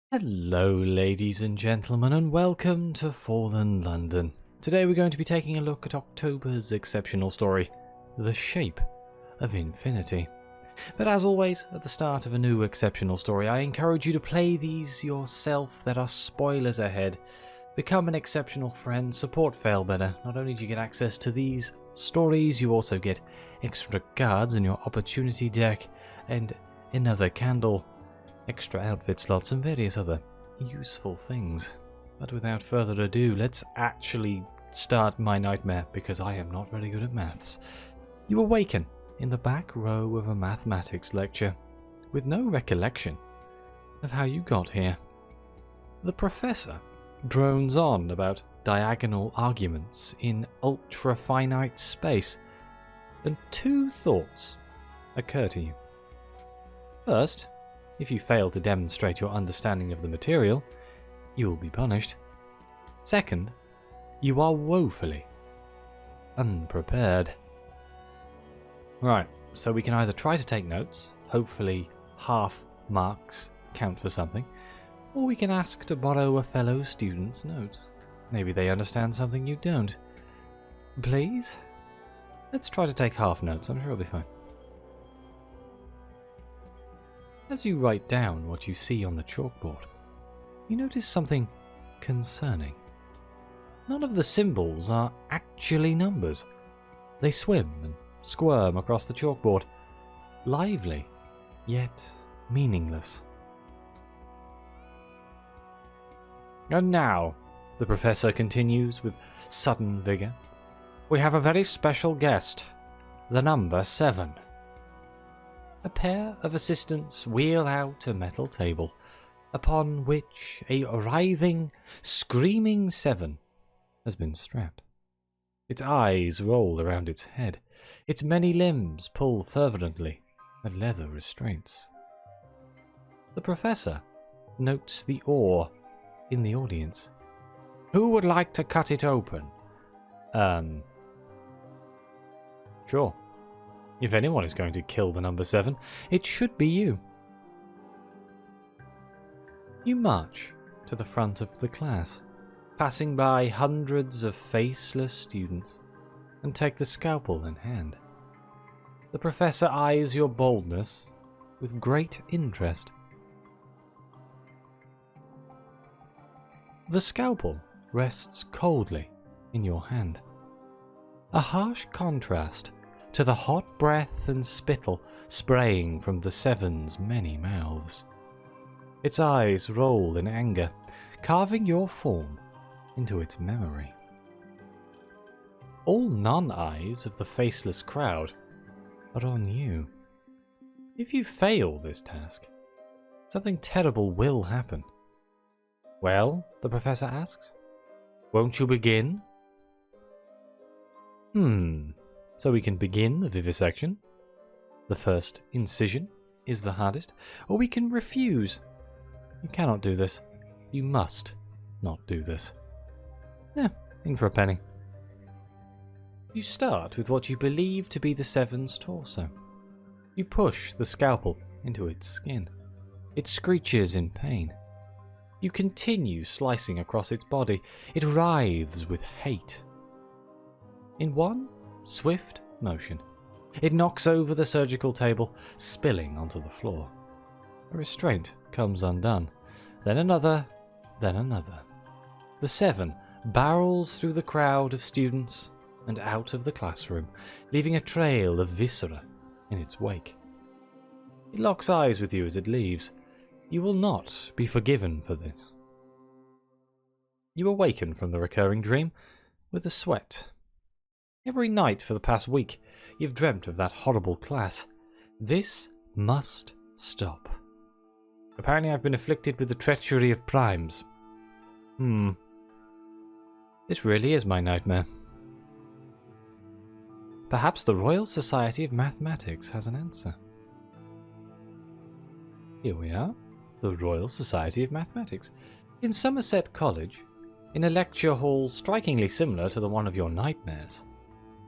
Hello ladies and gentlemen, and welcome to Fallen London. Today we're going to be taking a look at October's exceptional story, The Shape of Infinity. But as always, at the start of a new exceptional story, I encourage you to play these yourself. There are spoilers ahead. Become an exceptional friend, support Failbetter. Not only do you get access to these stories, you also get extra cards in your opportunity deck, and another candle, extra outfit slots, and various other useful things. But without further ado, let's actually start my nightmare, because I am not very good at maths. You awaken in the back row of a mathematics lecture, with no recollection of how you got here. The professor drones on about diagonal arguments in ultra-finite space, and two thoughts occur to you. First, if you fail to demonstrate your understanding of the material, you will be punished. Second, you are woefully unprepared. Right, so we can either try to take notes, hopefully half marks count for something, or we can ask to borrow a fellow student's notes. Maybe they understand something you don't. Please? Let's try to take half notes, I'm sure it'll be fine. As you write down what you see on the chalkboard, you notice something concerning. None of the symbols are actually numbers. They swim and squirm across the chalkboard, lively, yet meaningless. And now, the professor continues with sudden vigour, we have a very special guest, the number 7. A pair of assistants wheel out a metal table, upon which a writhing, screaming 7 has been strapped. Its eyes roll around its head. Its many limbs pull fervently at leather restraints. The professor notes the awe in the audience. Who would like to cut it open? Sure. If anyone is going to kill the number 7, it should be you. You march to the front of the class, passing by hundreds of faceless students, and take the scalpel in hand. The professor eyes your boldness with great interest. The scalpel rests coldly in your hand, a harsh contrast to the hot breath and spittle spraying from the 7's many mouths. Its eyes roll in anger, carving your form into its memory. All non-eyes of the faceless crowd are on you. If you fail this task, something terrible will happen. Well, the professor asks, won't you begin? So we can begin the vivisection. The first incision is the hardest, or we can refuse. You cannot do this. You must not do this. In for a penny. You start with what you believe to be the 7's torso. You push the scalpel into its skin. It screeches in pain. You continue slicing across its body. It writhes with hate. In one swift motion, it knocks over the surgical table, spilling onto the floor. A restraint comes undone, then another, then another. The 7 barrels through the crowd of students and out of the classroom, leaving a trail of viscera in its wake. It locks eyes with you as it leaves. You will not be forgiven for this. You awaken from the recurring dream with a sweat. Every night for the past week, you've dreamt of that horrible class. This must stop. Apparently I've been afflicted with the treachery of primes. This really is my nightmare. Perhaps the Royal Society of Mathematics has an answer. Here we are, the Royal Society of Mathematics. In Somerset College, in a lecture hall strikingly similar to the one of your nightmares,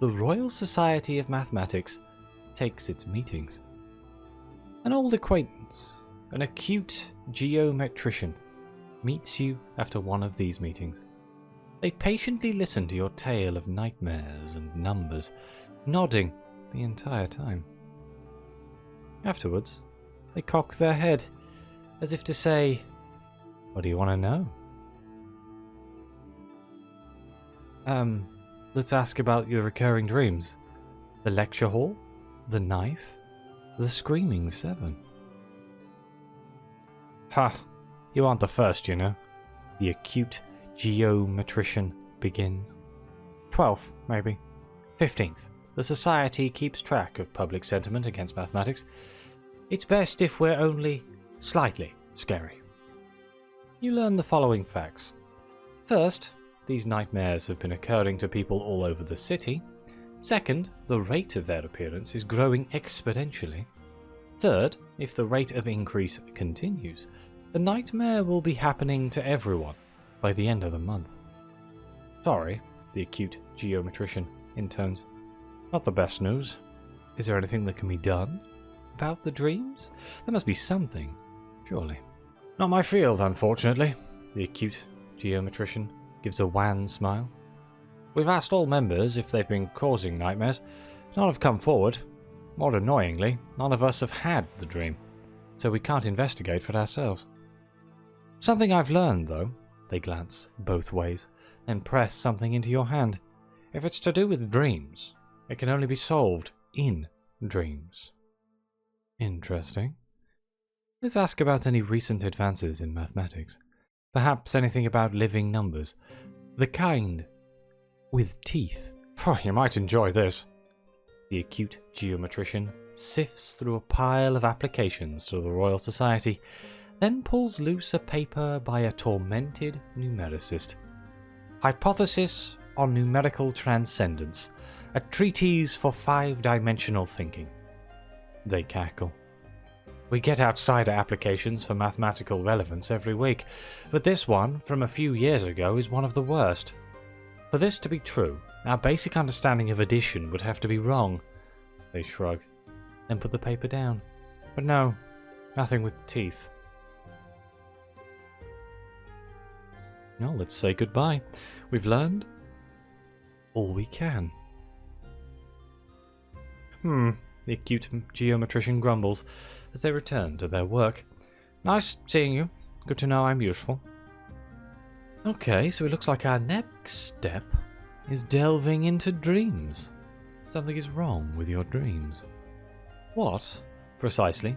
the Royal Society of Mathematics takes its meetings. An old acquaintance, an acute geometrician, meets you after one of these meetings. They patiently listen to your tale of nightmares and numbers, nodding the entire time. Afterwards, they cock their head, as if to say, "What do you want to know?" Let's ask about your recurring dreams. The lecture hall, the knife, the screaming 7. Ha! You aren't the first, you know. The acute geometrician begins. 12th, maybe. 15th. The Society keeps track of public sentiment against mathematics. It's best if we're only slightly scary. You learn the following facts. First, these nightmares have been occurring to people all over the city. Second, the rate of their appearance is growing exponentially. Third, if the rate of increase continues, the nightmare will be happening to everyone by the end of the month. Sorry, the acute geometrician intones. Not the best news. Is there anything that can be done about the dreams? There must be something, surely. Not my field, unfortunately, the acute geometrician gives a wan smile. We've asked all members if they've been causing nightmares. None have come forward. More annoyingly, none of us have had the dream, so we can't investigate for ourselves. Something I've learned, though. They glance both ways, then press something into your hand. If it's to do with dreams, it can only be solved in dreams. Interesting. Let's ask about any recent advances in mathematics. Perhaps anything about living numbers. The kind with teeth. Oh, you might enjoy this. The acute geometrician sifts through a pile of applications to the Royal Society, then pulls loose a paper by a tormented numericist. Hypothesis on Numerical Transcendence, a treatise for 5-dimensional thinking. They cackle. We get outsider applications for mathematical relevance every week, but this one, from a few years ago, is one of the worst. For this to be true, our basic understanding of addition would have to be wrong. They shrug, then put the paper down. But no, nothing with teeth. Now let's say goodbye. We've learned all we can. The acute geometrician grumbles as they return to their work. Nice seeing you. Good to know I'm useful. Okay, so it looks like our next step is delving into dreams. Something is wrong with your dreams. What, precisely,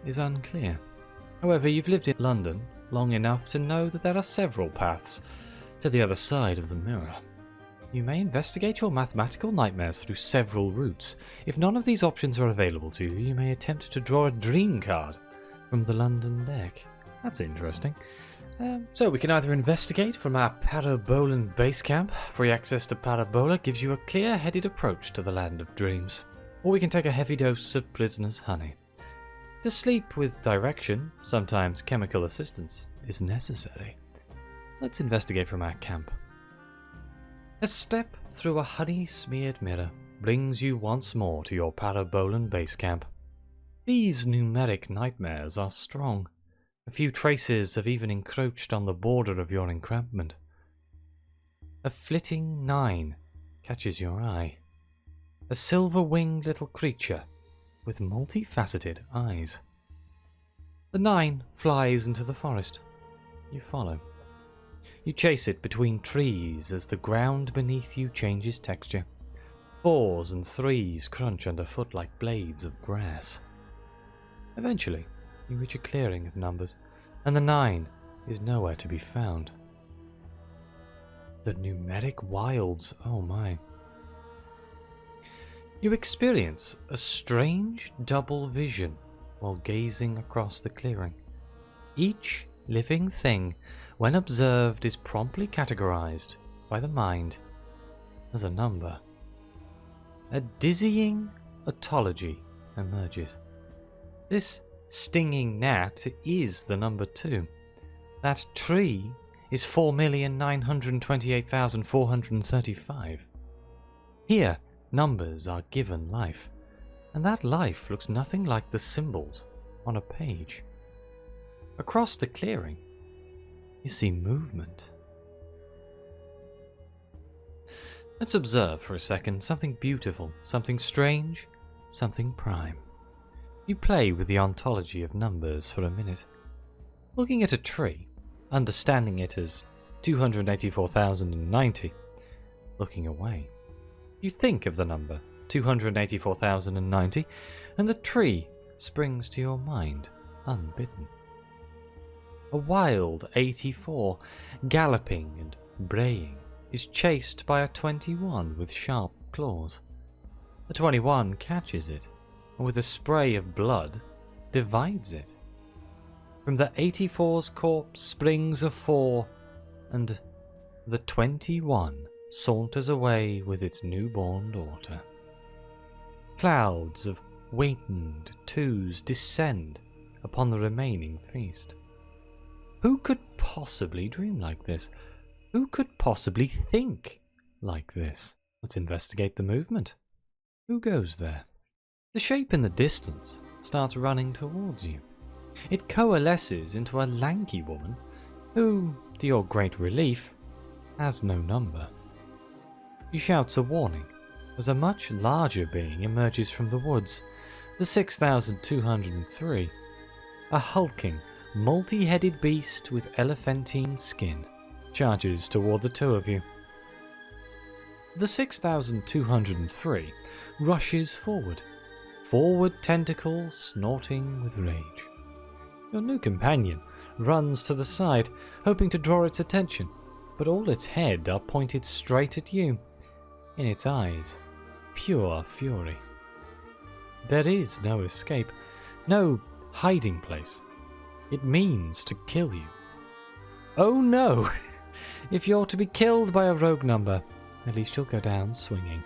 is unclear. However, you've lived in London long enough to know that there are several paths to the other side of the mirror. You may investigate your mathematical nightmares through several routes. If none of these options are available to you, you may attempt to draw a dream card from the London deck. That's interesting. So we can either investigate from our Parabolan base camp. Free access to Parabola gives you a clear-headed approach to the land of dreams. Or we can take a heavy dose of prisoner's honey. To sleep with direction, sometimes chemical assistance is necessary. Let's investigate from our camp. A step through a honey-smeared mirror brings you once more to your Parabolan base camp. These numeric nightmares are strong. A few traces have even encroached on the border of your encampment. A flitting 9 catches your eye. A silver-winged little creature with multifaceted eyes. The 9 flies into the forest. You follow. You chase it between trees as the ground beneath you changes texture. 4s and 3s crunch underfoot like blades of grass. Eventually, you reach a clearing of numbers, and the 9 is nowhere to be found. The Numeric Wilds, oh my. You experience a strange double vision while gazing across the clearing. Each living thing, when observed, is promptly categorized by the mind as a number. A dizzying ontology emerges. This stinging gnat is the number 2. That tree is 4,928,435. Here, numbers are given life, and that life looks nothing like the symbols on a page. Across the clearing, you You see movement. Let's observe for a second something beautiful, something strange, something prime. You play with the ontology of numbers for a minute. Looking at a tree, understanding it as 284,090. Looking away, you think of the number 284,090, and the tree springs to your mind unbidden. A wild 84, galloping and braying, is chased by a 21 with sharp claws. The 21 catches it, and with a spray of blood, divides it. From the 84's corpse springs a 4, and the 21 saunters away with its newborn daughter. Clouds of winged 2s descend upon the remaining feast. Who could possibly dream like this? Who could possibly think like this? Let's investigate the movement. Who goes there? The shape in the distance starts running towards you. It coalesces into a lanky woman who, to your great relief, has no number. He shouts a warning as a much larger being emerges from the woods, the 6,203, a hulking, multi-headed beast with elephantine skin, charges toward the two of you. The 6,203 rushes forward, forward tentacles snorting with rage. Your new companion runs to the side, hoping to draw its attention, but all its head are pointed straight at you. In its eyes, pure fury. There is no escape, no hiding place. It means to kill you. Oh no! If you're to be killed by a rogue number, at least you'll go down swinging.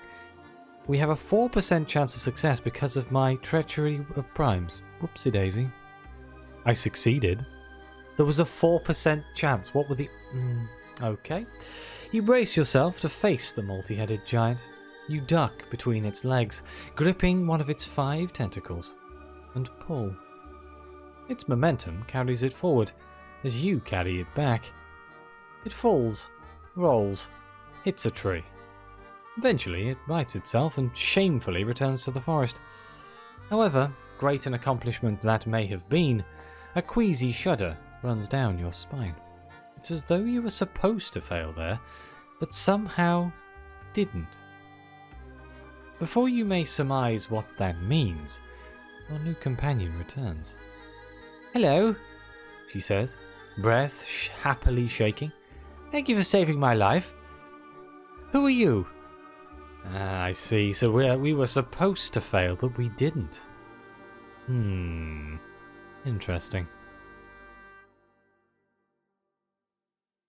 We have a 4% chance of success because of my treachery of primes. Whoopsie daisy. I succeeded. There was a 4% chance. What were the... Okay. You brace yourself to face the multi-headed giant. You duck between its legs, gripping one of its 5 tentacles, and pull. Its momentum carries it forward, as you carry it back. It falls, rolls, hits a tree. Eventually it rights itself and shamefully returns to the forest. However, great an accomplishment that may have been, a queasy shudder runs down your spine. It's as though you were supposed to fail there, but somehow didn't. Before you may surmise what that means, your new companion returns. "Hello," she says, breath happily shaking. "Thank you for saving my life. Who are you?" I see. So we were supposed to fail, but we didn't. Interesting.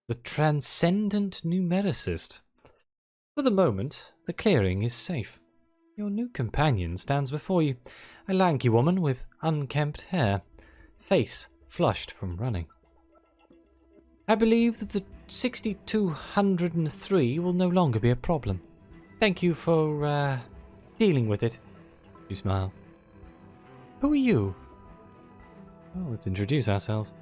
The Transcendent Numericist. For the moment, the clearing is safe. Your new companion stands before you, a lanky woman with unkempt hair, face flushed from running. "I believe that the 6,203 will no longer be a problem. Thank you for, dealing with it." She smiles. "Who are you?" Well, let's introduce ourselves.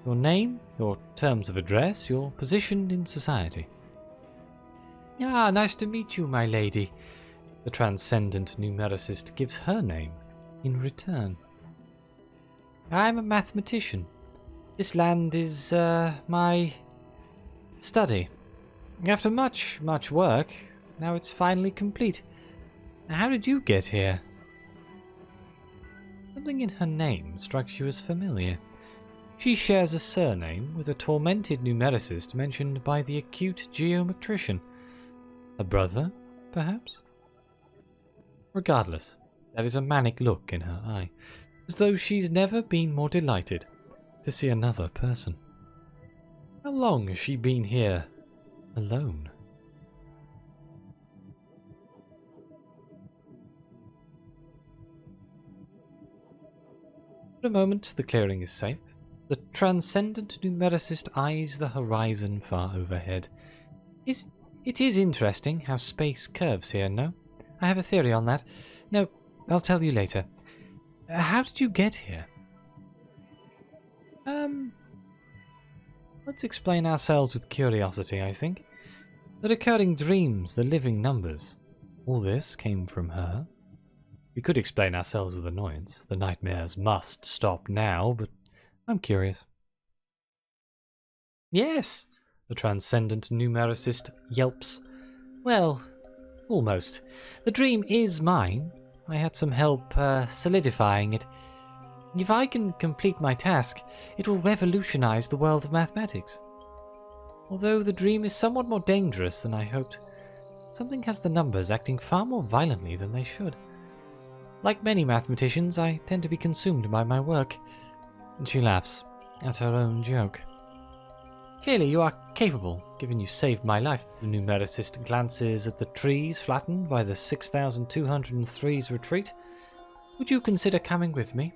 Your name, your terms of address, your position in society. "Ah, nice to meet you, my lady." The Transcendent Numericist gives her name in return. "I'm a mathematician. This land is, my study. After much work, now it's finally complete. How did you get here?" Something in her name strikes you as familiar. She shares a surname with a tormented numericist mentioned by the acute geometrician. A brother, perhaps? Regardless, there is a manic look in her eye, as though she's never been more delighted to see another person. How long has she been here, alone? For a moment, the clearing is safe. The Transcendent Numericist eyes the horizon far overhead. It is interesting how space curves here, no? I have a theory on that. No, I'll tell you later. How did you get here? Let's explain ourselves with curiosity, I think. The recurring dreams, the living numbers. All this came from her. We could explain ourselves with annoyance. The nightmares must stop now, but I'm curious. Yes, the Transcendent Numericist yelps. Well, almost. The dream is mine. I had some help solidifying it. If I can complete my task, it will revolutionize the world of mathematics. Although the dream is somewhat more dangerous than I hoped. Something has the numbers acting far more violently than they should. Like many mathematicians, I tend to be consumed by my work. And she laughs at her own joke. Clearly you are capable, given you saved my life. The numericist glances at the trees flattened by the 6,203's retreat. Would you consider coming with me?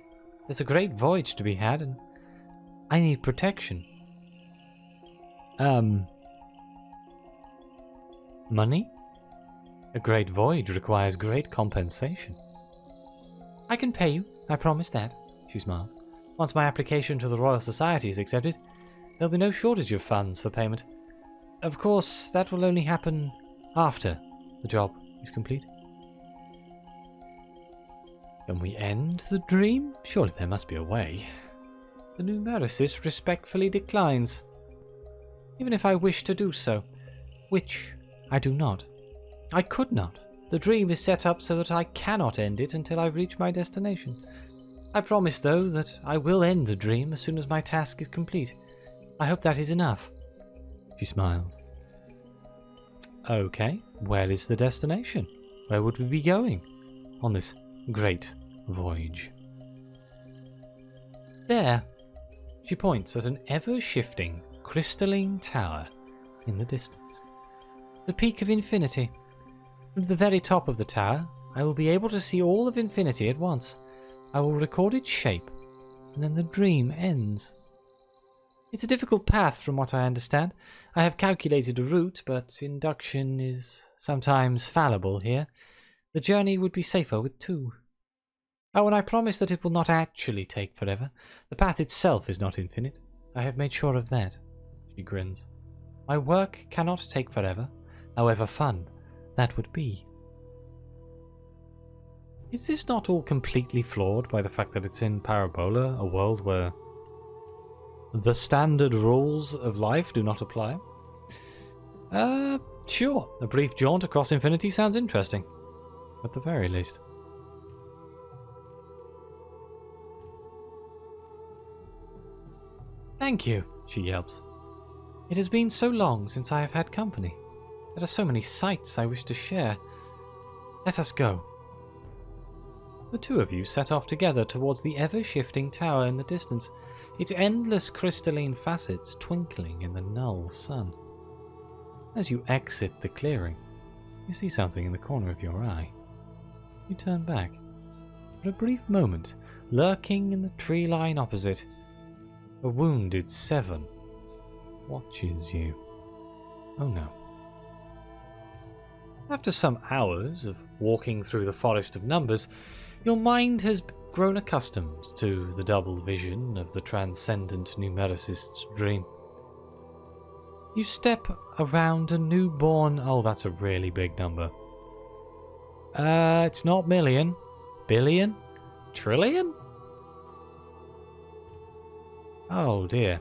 There's a great voyage to be had, and I need protection. Money? A great voyage requires great compensation. I can pay you, I promise that, she smiled. Once my application to the Royal Society is accepted, there'll be no shortage of funds for payment. Of course, that will only happen after the job is complete. Can we end the dream? Surely there must be a way. The numericist respectfully declines. Even if I wish to do so, which I do not. I could not. The dream is set up so that I cannot end it until I reach my destination. I promise, though, that I will end the dream as soon as my task is complete. I hope that is enough. She smiles. Okay, where is the destination? Where would we be going on this great voyage? There. She points at an ever-shifting crystalline tower in the distance. The peak of infinity. From the very top of the tower, I will be able to see all of infinity at once. I will record its shape, and then the dream ends. It's a difficult path from what I understand. I have calculated a route, but induction is sometimes fallible here. The journey would be safer with two. Oh, and I promise that it will not actually take forever. The path itself is not infinite. I have made sure of that. She grins. My work cannot take forever, however fun that would be. Is this not all completely flawed by the fact that it's in Parabola, a world where the standard rules of life do not apply? Sure. A brief jaunt across infinity sounds interesting. At the very least. Thank you, she yelps. It has been so long since I have had company. There are so many sights I wish to share. Let us go. The two of you set off together towards the ever-shifting tower in the distance, its endless crystalline facets twinkling in the null sun. As you exit the clearing, you see something in the corner of your eye. You turn back. For a brief moment, lurking in the tree line opposite, a wounded Seven watches you. Oh no. After some hours of walking through the forest of numbers, your mind has grown accustomed to the double vision of the Transcendent Numericist's dream. You step around a newborn... Oh, that's a really big number. It's not million. Billion? Trillion? Oh dear.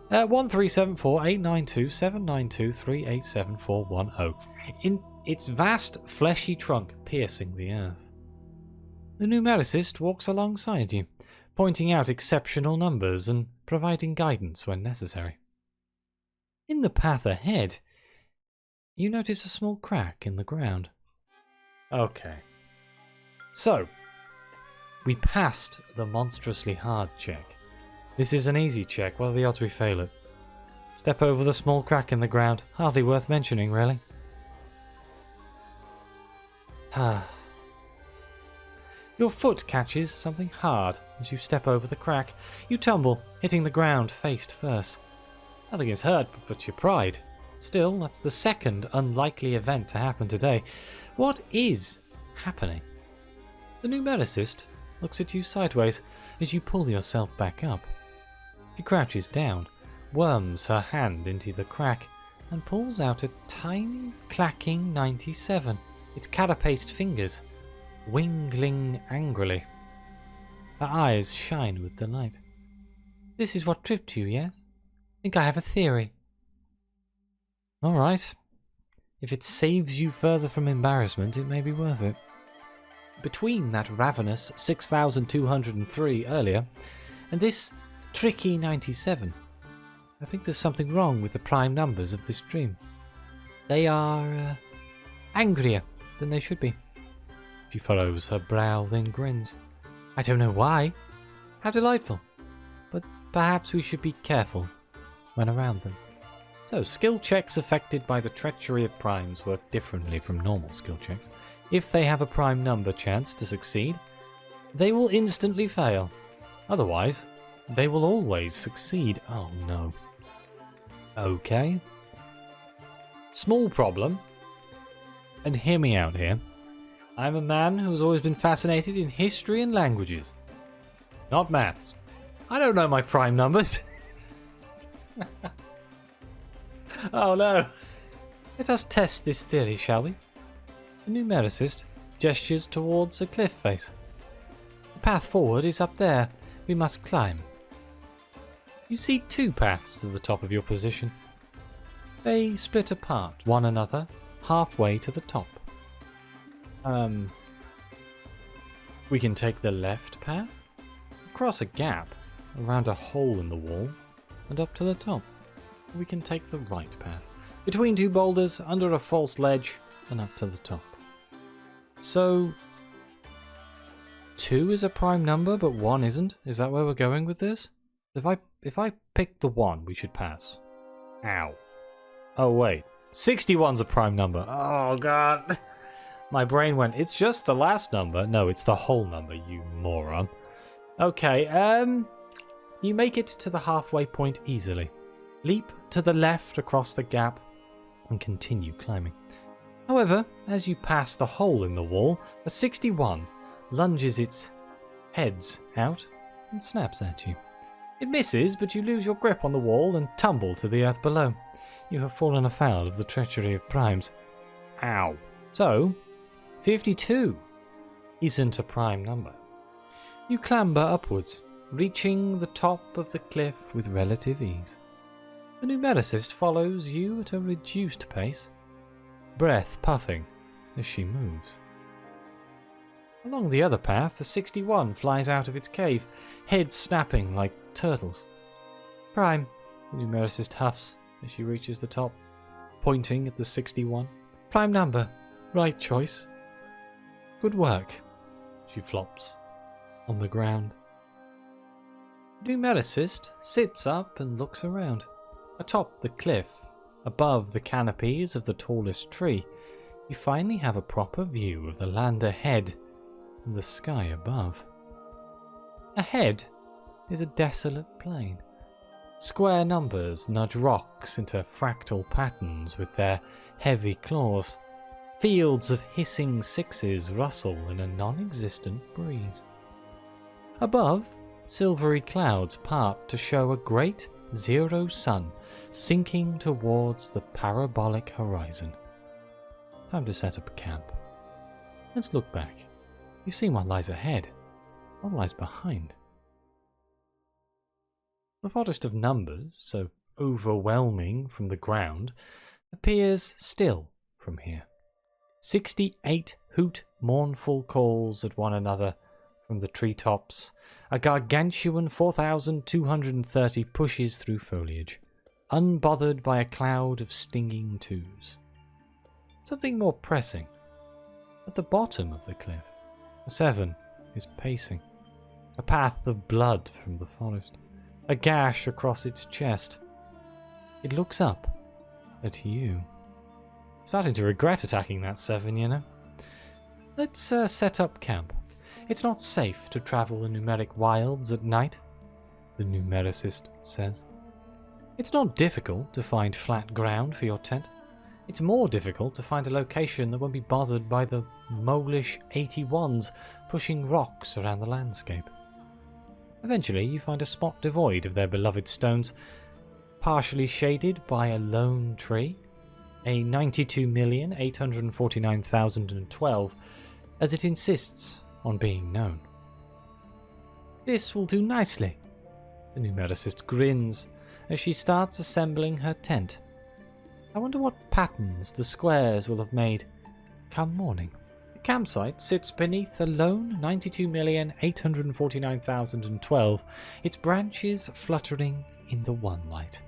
13748927923874110. In its vast fleshy trunk piercing the earth. The numericist walks alongside you, pointing out exceptional numbers and providing guidance when necessary. In the path ahead, you notice a small crack in the ground. Okay. So, we passed the monstrously hard check. This is an easy check. What are the odds we fail it? Step over the small crack in the ground. Hardly worth mentioning, really. Your foot catches something hard as you step over the crack. You tumble, hitting the ground face first. Nothing is hurt but your pride. Still, that's the second unlikely event to happen today. What is happening? The numericist looks at you sideways as you pull yourself back up. She crouches down, worms her hand into the crack and pulls out a tiny, clacking 97. Its carapaced fingers wingling angrily. Her eyes shine with delight. This is what tripped you, yes? Think I have a theory. All right. If it saves you further from embarrassment, it may be worth it. Between that ravenous 6,203 earlier and this tricky 97, I think there's something wrong with the prime numbers of this dream. They are angrier than they should be. She furrows her brow, then grins. I don't know why. How delightful. But perhaps we should be careful when around them. So, skill checks affected by the treachery of primes work differently from normal skill checks. If they have a prime number chance to succeed, they will instantly fail. Otherwise, they will always succeed. Oh no. Okay. Small problem. And hear me out here. I'm a man who's always been fascinated in history and languages. Not maths. I don't know my prime numbers. Oh no. Let us test this theory, shall we? The numericist gestures towards a cliff face. The path forward is up there. We must climb. You see two paths to the top of your position. They split apart one another halfway to the top. We can take the left path, across a gap, around a hole in the wall, and up to the top. We can take the right path, between two boulders, under a false ledge, and up to the top. So, 2 is a prime number, but 1 isn't? Is that where we're going with this? If I pick the 1, we should pass. Ow. Oh wait, 61's a prime number. Oh god. My brain went, it's just the last number. No, it's the whole number, you moron. Okay, you make it to the halfway point easily. Leap to the left across the gap and continue climbing. However, as you pass the hole in the wall, a 61 lunges its heads out and snaps at you. It misses, but you lose your grip on the wall and tumble to the earth below. You have fallen afoul of the treachery of primes. Ow. So, 52 isn't a prime number. You clamber upwards, reaching the top of the cliff with relative ease. The numericist follows you at a reduced pace, breath puffing as she moves. Along the other path, the 61 flies out of its cave, head snapping like turtles. Prime, the numericist huffs as she reaches the top, pointing at the 61. Prime number, right choice. Good work. She flops on the ground. The numericist sits up and looks around. Atop the cliff, above the canopies of the tallest tree, you finally have a proper view of the land ahead and the sky above. Ahead is a desolate plain. Square numbers nudge rocks into fractal patterns with their heavy claws. Fields of hissing sixes rustle in a non-existent breeze. Above, silvery clouds part to show a great zero sun sinking towards the parabolic horizon. Time to set up camp. Let's look back. You've seen what lies ahead. What lies behind? The oddest of numbers, so overwhelming from the ground, appears still from here. 68 hoot mournful calls at one another from the treetops. A gargantuan 4,230 pushes through foliage, unbothered by a cloud of stinging twos. Something more pressing. At the bottom of the cliff, a 7 is pacing. A path of blood from the forest. A gash across its chest. It looks up at you. Starting to regret attacking that 7, you know. Let's set up camp. It's not safe to travel the Numeric Wilds at night, the numericist says. It's not difficult to find flat ground for your tent. It's more difficult to find a location that won't be bothered by the molish 81s pushing rocks around the landscape. Eventually you find a spot devoid of their beloved stones, partially shaded by a lone tree, a 92,849,012, as it insists on being known. This will do nicely. The numericist grins as she starts assembling her tent. I wonder what patterns the squares will have made come morning. The campsite sits beneath a lone 92,849,012, its branches fluttering in the one light.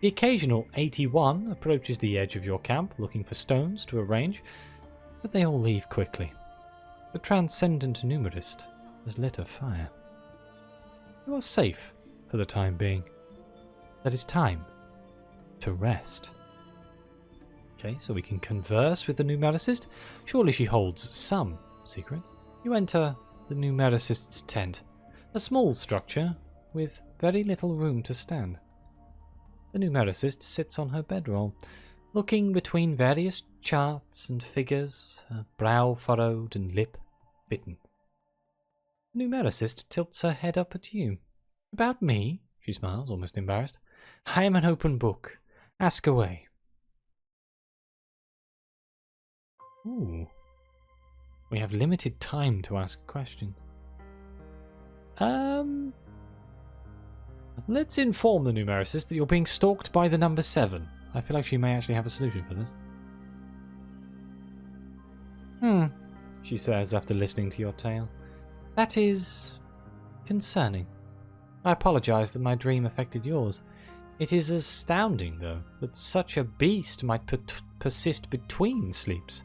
The occasional 81 approaches the edge of your camp looking for stones to arrange, but they all leave quickly. The Transcendent Numericist has lit a fire. You are safe for the time being. That is time to rest. Okay, so we can converse with the numericist. Surely she holds some secrets. You enter the numericist's tent, a small structure with very little room to stand. The numericist sits on her bedroll, looking between various charts and figures, her brow furrowed and lip bitten. The numericist tilts her head up at you. About me? She smiles, almost embarrassed. I am an open book. Ask away. Ooh. We have limited time to ask questions. Let's inform the numericist that you're being stalked by the number 7. I feel like she may actually have a solution for this. She says after listening to your tale. That is concerning. I apologize that my dream affected yours. It is astounding, though, that such a beast might persist between sleeps.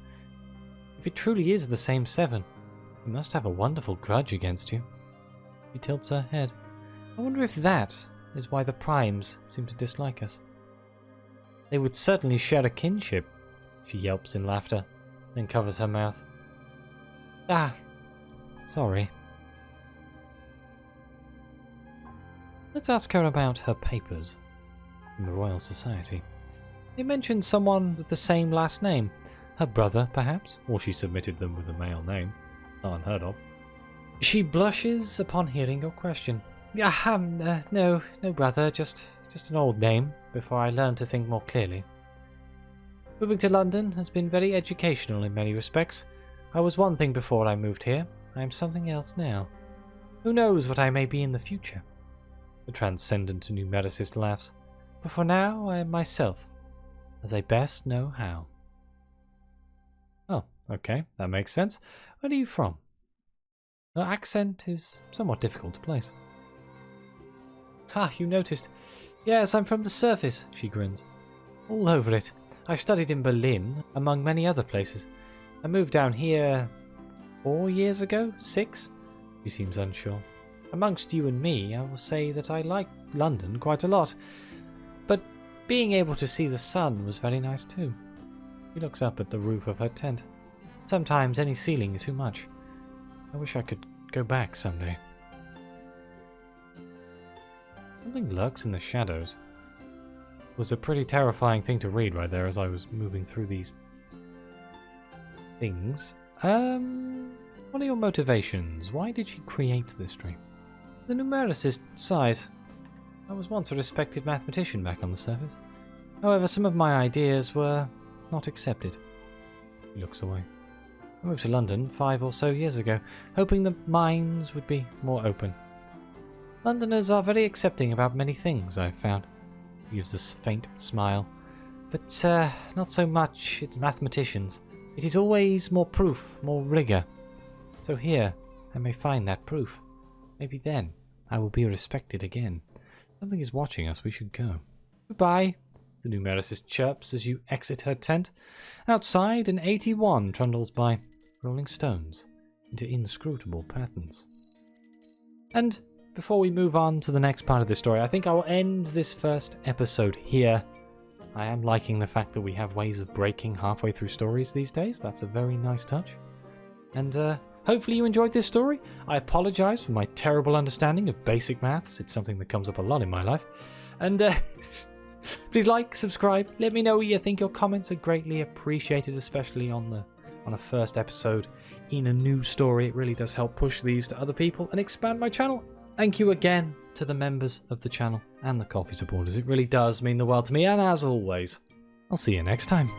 If it truly is the same 7, he must have a wonderful grudge against you. She tilts her head. I wonder if that is why the primes seem to dislike us. They would certainly share a kinship, she yelps in laughter, then covers her mouth. Ah, sorry. Let's ask her about her papers from the Royal Society. They mentioned someone with the same last name. Her brother, perhaps? Or she submitted them with a male name. Not unheard of. She blushes upon hearing your question. No brother, just an old name, before I learned to think more clearly. Moving to London has been very educational in many respects. I was one thing before I moved here. I am something else now. Who knows what I may be in the future? The Transcendent Numericist laughs. But for now, I am myself, as I best know how. Oh, okay, that makes sense. Where are you from? Her accent is somewhat difficult to place. Ah, you noticed. Yes, I'm from the surface, she grins. All over it. I studied in Berlin, among many other places. I moved down here 4 years ago? 6? She seems unsure. Amongst you and me, I will say that I like London quite a lot. But being able to see the sun was very nice too. She looks up at the roof of her tent. Sometimes any ceiling is too much. I wish I could go back someday. Something lurks in the shadows. It was a pretty terrifying thing to read right there as I was moving through these things. What are your motivations? Why did she create this dream? The numericist sighs. I was once a respected mathematician back on the surface. However, some of my ideas were not accepted. He looks away. I moved to London 5 or so years ago, hoping the minds would be more open. Londoners are very accepting about many things, I've found. He gives a faint smile. But not so much it's mathematicians. It is always more proof, more rigour. So here, I may find that proof. Maybe then, I will be respected again. Something is watching us, we should go. Goodbye, the numericist chirps as you exit her tent. Outside, an 81 trundles by, rolling stones into inscrutable patterns. And before we move on to the next part of the story, I think I will end this first episode here. I am liking the fact that we have ways of breaking halfway through stories these days. That's a very nice touch. And hopefully you enjoyed this story. I apologise for my terrible understanding of basic maths. It's something that comes up a lot in my life. And please like, subscribe, let me know what you think. Your comments are greatly appreciated, especially on a first episode in a new story. It really does help push these to other people and expand my channel. Thank you again to the members of the channel and the coffee supporters. It really does mean the world to me, and as always, I'll see you next time.